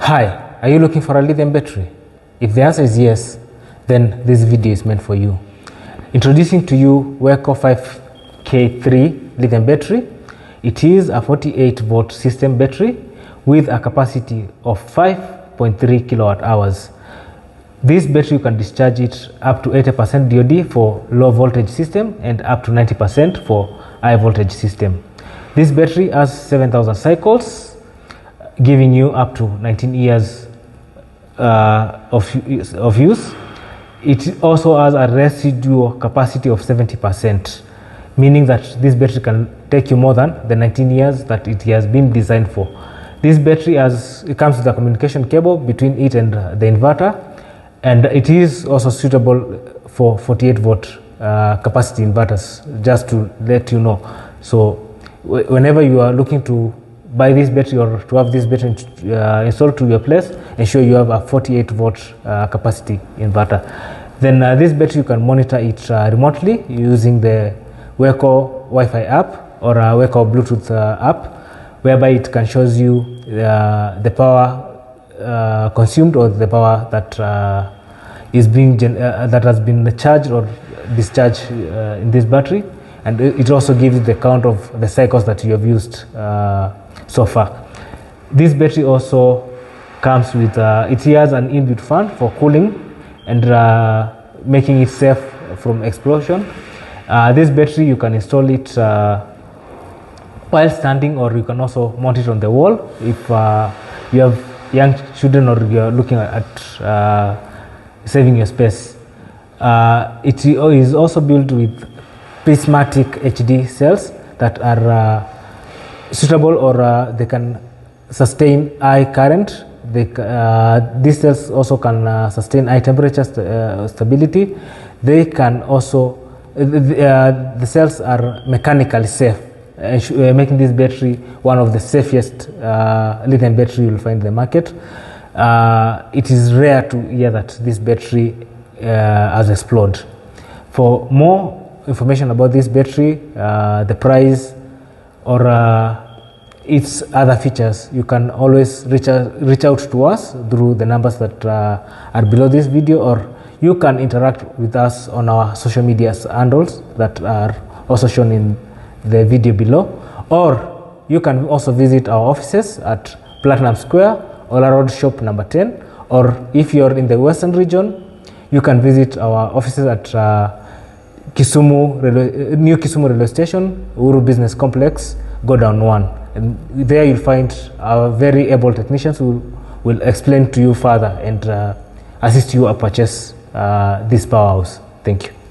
Hi, are you looking for a lithium battery? If the answer is yes, then this video is meant for you. Introducing to you Weco 5K3 lithium battery. It is a 48 volt system battery with a capacity of 5.3 kilowatt hours. This battery, you can discharge it up to 80% DOD for low voltage system and up to 90% for high voltage system. This battery has 7,000 cycles, giving you up to 19 years of use. It also has a residual capacity of 70%, meaning that this battery can take you more than the 19 years that it has been designed for. This battery it comes with a communication cable between it and the inverter, and it is also suitable for 48 volt capacity inverters, just to let you know. So whenever you are looking to buy this battery or to have this battery installed to your place, ensure you have a 48 volt capacity inverter. Then this battery, you can monitor it remotely using the Weco Wi-Fi app or Weco Bluetooth app, whereby it can show you the power consumed or the power that is being that has been charged or discharged in this battery, and it also gives you the count of the cycles that you have used so far. This battery also comes with it has an inbuilt fan for cooling and making it safe from explosion. This battery, you can install it while standing, or you can also mount it on the wall if you have young children or you are looking at saving your space. It is also built with prismatic HD cells that are suitable, or they can sustain high current. These cells also can sustain high temperature stability. They can also the cells are mechanically safe, making this battery one of the safest lithium battery you will find in the market. It is rare to hear that this battery has exploded. For more information about this battery, the price, or its other features, you can always reach out to us through the numbers that are below this video, or you can interact with us on our social media handles that are also shown in the video below, or you can also visit our offices at Platinum Square, Ola Road, shop number 10, or if you're in the western region, you can visit our offices at Kisumu, New Kisumu Railway Station, Uru Business Complex, go down 1. And there you'll find our very able technicians who will explain to you further and assist you to purchase this powerhouse. Thank you.